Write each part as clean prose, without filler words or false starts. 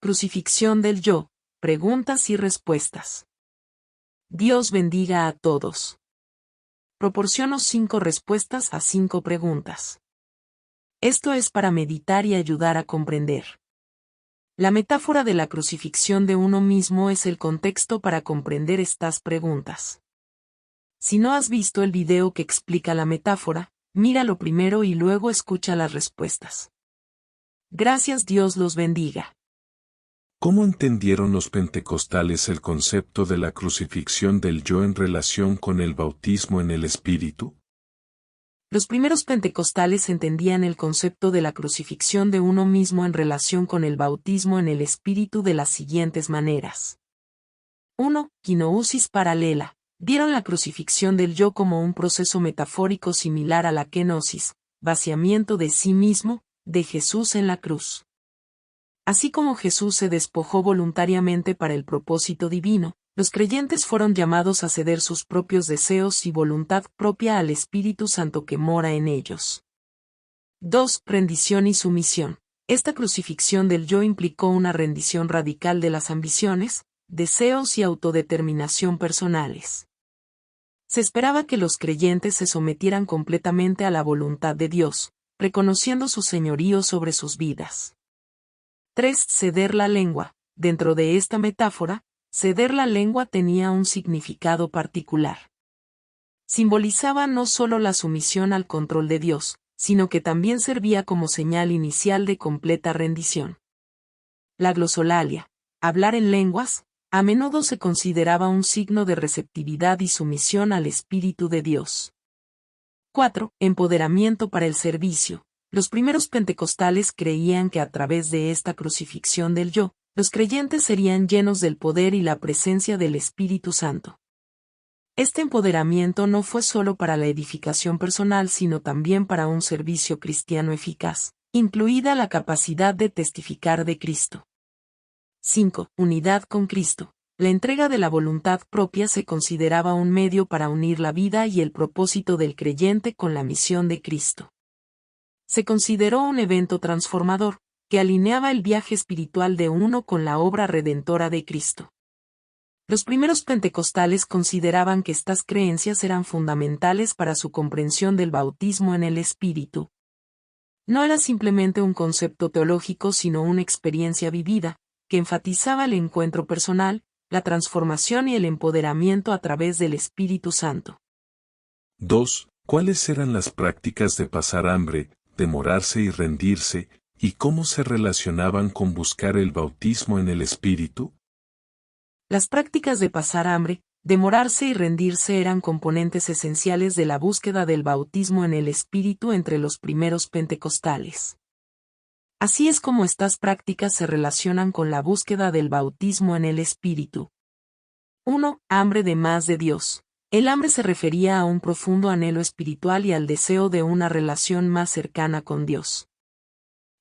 Crucifixión del yo, preguntas y respuestas. Dios bendiga a todos. Proporciono 5 respuestas a 5 preguntas. Esto es para meditar y ayudar a comprender. La metáfora de la crucifixión de uno mismo es el contexto para comprender estas preguntas. Si no has visto el video que explica la metáfora, míralo primero y luego escucha las respuestas. Gracias, Dios los bendiga. ¿Cómo entendieron los pentecostales el concepto de la crucifixión del yo en relación con el bautismo en el Espíritu? Los primeros pentecostales entendían el concepto de la crucifixión de uno mismo en relación con el bautismo en el Espíritu de las siguientes maneras. 1. Kenosis paralela. Vieron la crucifixión del yo como un proceso metafórico similar a la kenosis, vaciamiento de sí mismo, de Jesús en la cruz. Así como Jesús se despojó voluntariamente para el propósito divino, los creyentes fueron llamados a ceder sus propios deseos y voluntad propia al Espíritu Santo que mora en ellos. 2. Rendición y sumisión. Esta crucifixión del yo implicó una rendición radical de las ambiciones, deseos y autodeterminación personales. Se esperaba que los creyentes se sometieran completamente a la voluntad de Dios, reconociendo su señorío sobre sus vidas. 3. Ceder la lengua. Dentro de esta metáfora, ceder la lengua tenía un significado particular. Simbolizaba no solo la sumisión al control de Dios, sino que también servía como señal inicial de completa rendición. La glosolalia, hablar en lenguas, a menudo se consideraba un signo de receptividad y sumisión al Espíritu de Dios. 4. Empoderamiento para el servicio. Los primeros pentecostales creían que a través de esta crucifixión del yo, los creyentes serían llenos del poder y la presencia del Espíritu Santo. Este empoderamiento no fue solo para la edificación personal sino también para un servicio cristiano eficaz, incluida la capacidad de testificar de Cristo. 5. Unidad con Cristo. La entrega de la voluntad propia se consideraba un medio para unir la vida y el propósito del creyente con la misión de Cristo. Se consideró un evento transformador, que alineaba el viaje espiritual de uno con la obra redentora de Cristo. Los primeros pentecostales consideraban que estas creencias eran fundamentales para su comprensión del bautismo en el Espíritu. No era simplemente un concepto teológico sino una experiencia vivida, que enfatizaba el encuentro personal, la transformación y el empoderamiento a través del Espíritu Santo. 2. ¿Cuáles eran las prácticas de pasar hambre, demorarse y rendirse, y cómo se relacionaban con buscar el bautismo en el Espíritu? Las prácticas de pasar hambre, demorarse y rendirse eran componentes esenciales de la búsqueda del bautismo en el Espíritu entre los primeros pentecostales. Así es como estas prácticas se relacionan con la búsqueda del bautismo en el Espíritu. 1. Hambre de más de Dios. El hambre se refería a un profundo anhelo espiritual y al deseo de una relación más cercana con Dios.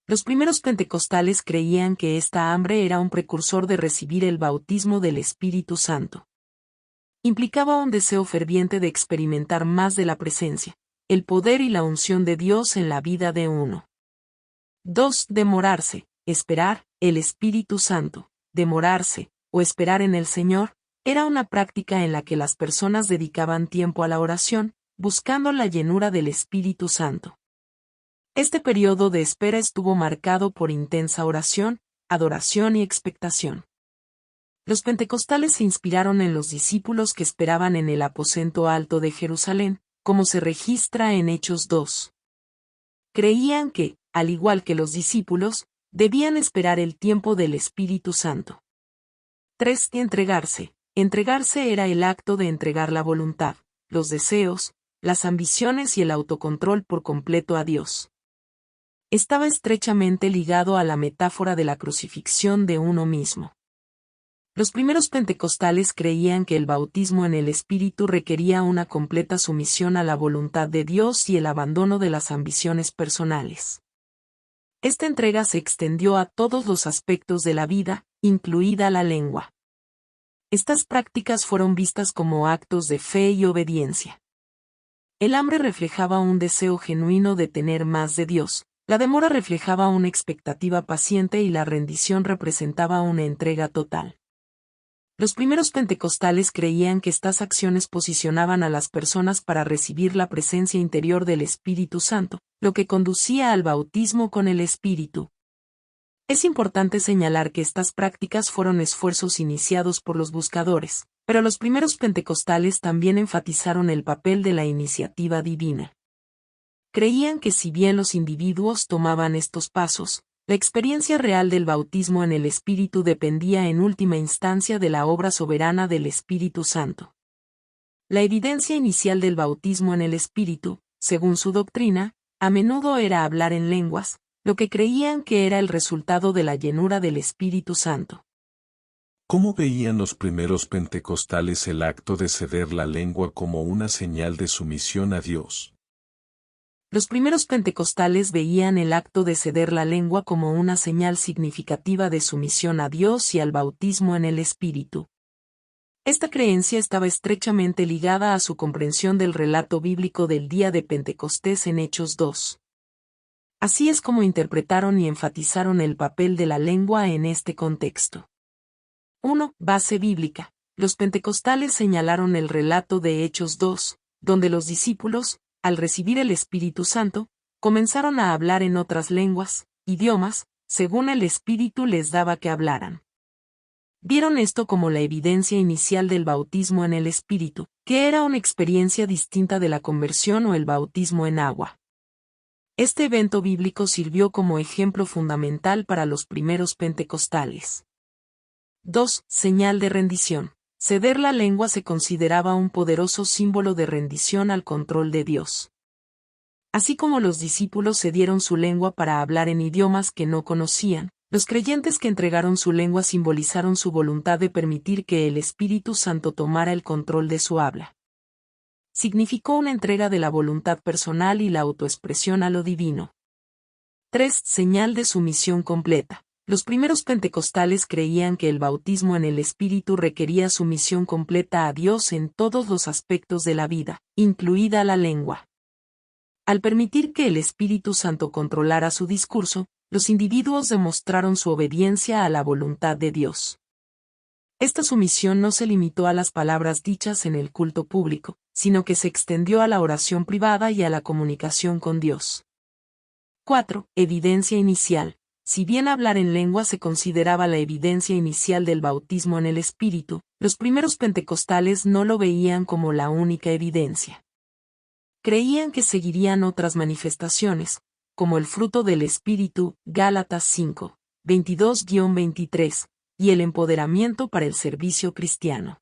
Los primeros pentecostales creían que esta hambre era un precursor de recibir el bautismo del Espíritu Santo. Implicaba un deseo ferviente de experimentar más de la presencia, el poder y la unción de Dios en la vida de uno. 2. Demorarse, esperar, el Espíritu Santo. Demorarse, o esperar en el Señor, era una práctica en la que las personas dedicaban tiempo a la oración, buscando la llenura del Espíritu Santo. Este periodo de espera estuvo marcado por intensa oración, adoración y expectación. Los pentecostales se inspiraron en los discípulos que esperaban en el aposento alto de Jerusalén, como se registra en Hechos 2. Creían que, al igual que los discípulos, debían esperar el tiempo del Espíritu Santo. 3. Entregarse. Entregarse era el acto de entregar la voluntad, los deseos, las ambiciones y el autocontrol por completo a Dios. Estaba estrechamente ligado a la metáfora de la crucifixión de uno mismo. Los primeros pentecostales creían que el bautismo en el Espíritu requería una completa sumisión a la voluntad de Dios y el abandono de las ambiciones personales. Esta entrega se extendió a todos los aspectos de la vida, incluida la lengua. Estas prácticas fueron vistas como actos de fe y obediencia. El hambre reflejaba un deseo genuino de tener más de Dios, La demora reflejaba una expectativa paciente y la rendición representaba una entrega total. Los primeros pentecostales creían que estas acciones posicionaban a las personas para recibir la presencia interior del Espíritu Santo, lo que conducía al bautismo con el Espíritu. Es importante señalar que estas prácticas fueron esfuerzos iniciados por los buscadores, pero los primeros pentecostales también enfatizaron el papel de la iniciativa divina. Creían que si bien los individuos tomaban estos pasos, la experiencia real del bautismo en el Espíritu dependía en última instancia de la obra soberana del Espíritu Santo. La evidencia inicial del bautismo en el Espíritu, según su doctrina, a menudo era hablar en lenguas, lo que creían que era el resultado de la llenura del Espíritu Santo. ¿Cómo veían los primeros pentecostales el acto de ceder la lengua como una señal de sumisión a Dios? Los primeros pentecostales veían el acto de ceder la lengua como una señal significativa de sumisión a Dios y al bautismo en el Espíritu. Esta creencia estaba estrechamente ligada a su comprensión del relato bíblico del día de Pentecostés en Hechos 2. Así es como interpretaron y enfatizaron el papel de la lengua en este contexto. 1. Base bíblica. Los pentecostales señalaron el relato de Hechos 2, donde los discípulos, al recibir el Espíritu Santo, comenzaron a hablar en otras lenguas, idiomas, según el Espíritu les daba que hablaran. Vieron esto como la evidencia inicial del bautismo en el Espíritu, que era una experiencia distinta de la conversión o el bautismo en agua. Este evento bíblico sirvió como ejemplo fundamental para los primeros pentecostales. 2. Señal de rendición. Ceder la lengua se consideraba un poderoso símbolo de rendición al control de Dios. Así como los discípulos cedieron su lengua para hablar en idiomas que no conocían, los creyentes que entregaron su lengua simbolizaron su voluntad de permitir que el Espíritu Santo tomara el control de su habla. Significó una entrega de la voluntad personal y la autoexpresión a lo divino. 3. Señal de sumisión completa. Los primeros pentecostales creían que el bautismo en el Espíritu requería sumisión completa a Dios en todos los aspectos de la vida, incluida la lengua. Al permitir que el Espíritu Santo controlara su discurso, los individuos demostraron su obediencia a la voluntad de Dios. Esta sumisión no se limitó a las palabras dichas en el culto público, sino que se extendió a la oración privada y a la comunicación con Dios. 4. Evidencia inicial. Si bien hablar en lengua se consideraba la evidencia inicial del bautismo en el Espíritu, los primeros pentecostales no lo veían como la única evidencia. Creían que seguirían otras manifestaciones, como el fruto del Espíritu, Gálatas 5, 22-23, y el empoderamiento para el servicio cristiano.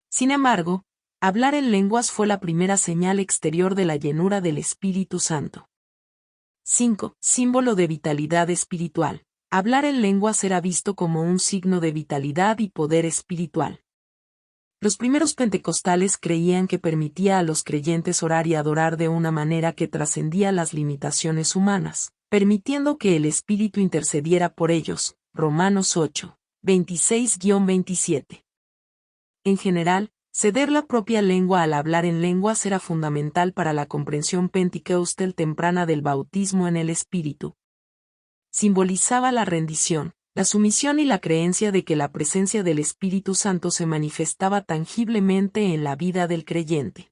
Sin embargo, hablar en lenguas fue la primera señal exterior de la llenura del Espíritu Santo. 5. Símbolo de vitalidad espiritual. Hablar en lenguas era visto como un signo de vitalidad y poder espiritual. Los primeros pentecostales creían que permitía a los creyentes orar y adorar de una manera que trascendía las limitaciones humanas, permitiendo que el Espíritu intercediera por ellos. Romanos 8, 26-27. En general, ceder la propia lengua al hablar en lenguas era fundamental para la comprensión pentecostal temprana del bautismo en el Espíritu. Simbolizaba la rendición, la sumisión y la creencia de que la presencia del Espíritu Santo se manifestaba tangiblemente en la vida del creyente.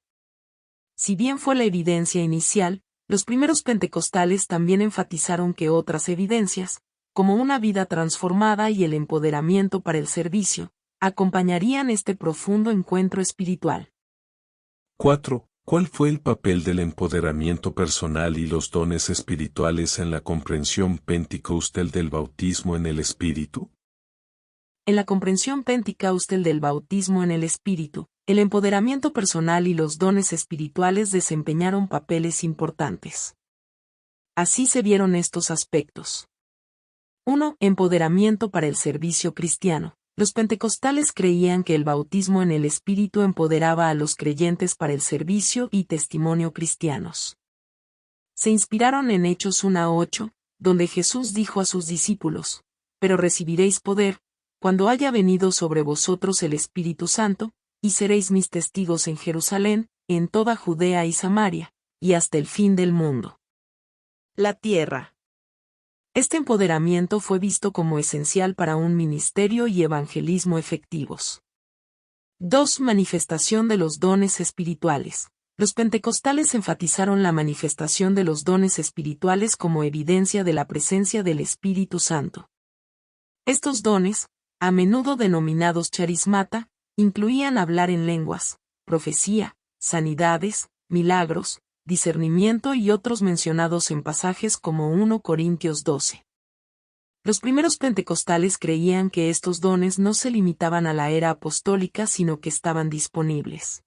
Si bien fue la evidencia inicial, los primeros pentecostales también enfatizaron que otras evidencias, como una vida transformada y el empoderamiento para el servicio, acompañarían este profundo encuentro espiritual. 4. ¿Cuál fue el papel del empoderamiento personal y los dones espirituales en la comprensión pentecostal del bautismo en el Espíritu? En la comprensión pentecostal del bautismo en el Espíritu, el empoderamiento personal y los dones espirituales desempeñaron papeles importantes. Así se vieron estos aspectos. 1. Empoderamiento para el servicio cristiano. Los pentecostales creían que el bautismo en el Espíritu empoderaba a los creyentes para el servicio y testimonio cristianos. Se inspiraron en Hechos 1:8, donde Jesús dijo a sus discípulos: «Pero recibiréis poder, cuando haya venido sobre vosotros el Espíritu Santo, y seréis mis testigos en Jerusalén, en toda Judea y Samaria, y hasta el fin del mundo». La tierra. Este empoderamiento fue visto como esencial para un ministerio y evangelismo efectivos. 2. Manifestación de los dones espirituales. Los pentecostales enfatizaron la manifestación de los dones espirituales como evidencia de la presencia del Espíritu Santo. Estos dones, a menudo denominados charismata, incluían hablar en lenguas, profecía, sanidades, milagros, discernimiento y otros mencionados en pasajes como 1 Corintios 12. Los primeros pentecostales creían que estos dones no se limitaban a la era apostólica sino que estaban disponibles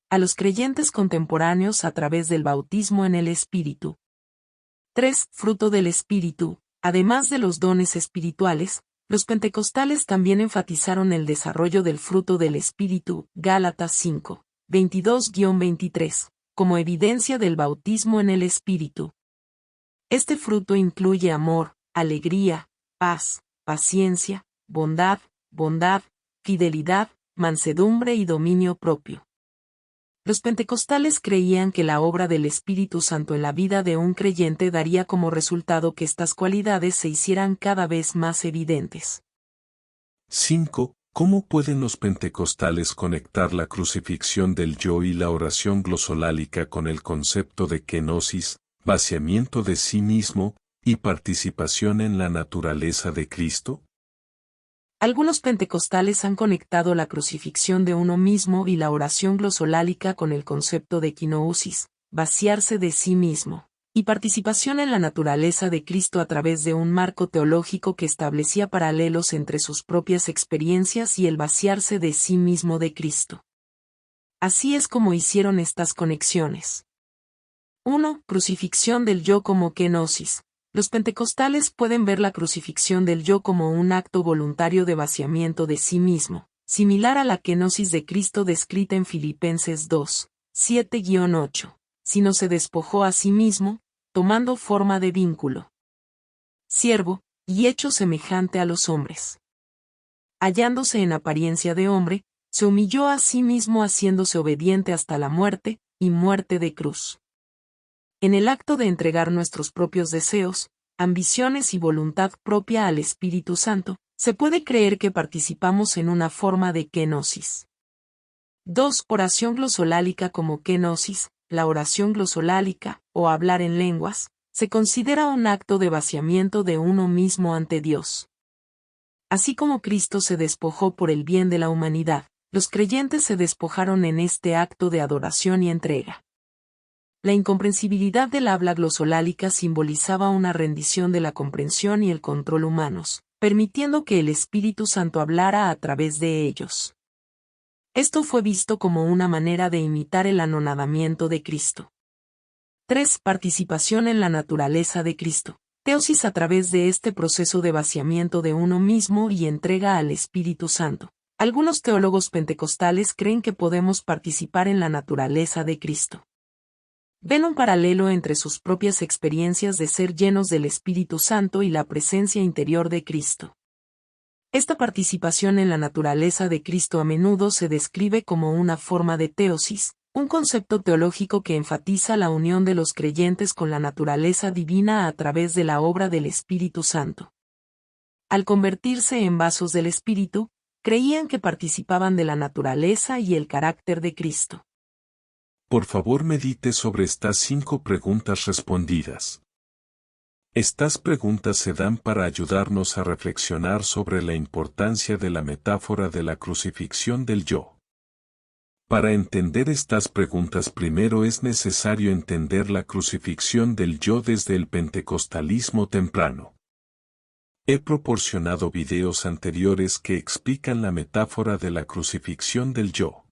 a los creyentes contemporáneos a través del bautismo en el Espíritu. 3. Fruto del Espíritu. Además de los dones espirituales, los pentecostales también enfatizaron el desarrollo del fruto del Espíritu, Gálatas 5, 22-23, como evidencia del bautismo en el Espíritu. Este fruto incluye amor, alegría, paz, paciencia, bondad, fidelidad, mansedumbre y dominio propio. Los pentecostales creían que la obra del Espíritu Santo en la vida de un creyente daría como resultado que estas cualidades se hicieran cada vez más evidentes. 5. ¿Cómo pueden los pentecostales conectar la crucifixión del yo y la oración glosolálica con el concepto de kenosis, vaciamiento de sí mismo, y participación en la naturaleza de Cristo? Algunos pentecostales han conectado la crucifixión de uno mismo y la oración glosolálica con el concepto de kenosis, vaciarse de sí mismo, y participación en la naturaleza de Cristo a través de un marco teológico que establecía paralelos entre sus propias experiencias y el vaciarse de sí mismo de Cristo. Así es como hicieron estas conexiones. 1. Crucifixión del yo como kenosis. Los pentecostales pueden ver la crucifixión del yo como un acto voluntario de vaciamiento de sí mismo, similar a la kenosis de Cristo descrita en Filipenses 2, 7-8, sino se despojó a sí mismo, tomando forma de vínculo, siervo, y hecho semejante a los hombres. Hallándose en apariencia de hombre, se humilló a sí mismo haciéndose obediente hasta la muerte, y muerte de cruz. En el acto de entregar nuestros propios deseos, ambiciones y voluntad propia al Espíritu Santo, se puede creer que participamos en una forma de kenosis. 2. Oración glosolálica como kenosis. La oración glosolálica, o hablar en lenguas, se considera un acto de vaciamiento de uno mismo ante Dios. Así como Cristo se despojó por el bien de la humanidad, los creyentes se despojaron en este acto de adoración y entrega. La incomprensibilidad del habla glosolálica simbolizaba una rendición de la comprensión y el control humanos, permitiendo que el Espíritu Santo hablara a través de ellos. Esto fue visto como una manera de imitar el anonadamiento de Cristo. 3. Participación en la naturaleza de Cristo. Teosis a través de este proceso de vaciamiento de uno mismo y entrega al Espíritu Santo. Algunos teólogos pentecostales creen que podemos participar en la naturaleza de Cristo. Ven un paralelo entre sus propias experiencias de ser llenos del Espíritu Santo y la presencia interior de Cristo. Esta participación en la naturaleza de Cristo a menudo se describe como una forma de teosis, un concepto teológico que enfatiza la unión de los creyentes con la naturaleza divina a través de la obra del Espíritu Santo. Al convertirse en vasos del Espíritu, creían que participaban de la naturaleza y el carácter de Cristo. Por favor, medite sobre estas 5 preguntas respondidas. Estas preguntas se dan para ayudarnos a reflexionar sobre la importancia de la metáfora de la crucifixión del yo. Para entender estas preguntas primero es necesario entender la crucifixión del yo desde el pentecostalismo temprano. He proporcionado videos anteriores que explican la metáfora de la crucifixión del yo.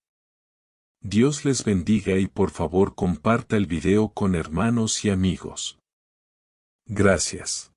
Dios les bendiga y por favor comparta el video con hermanos y amigos. Gracias.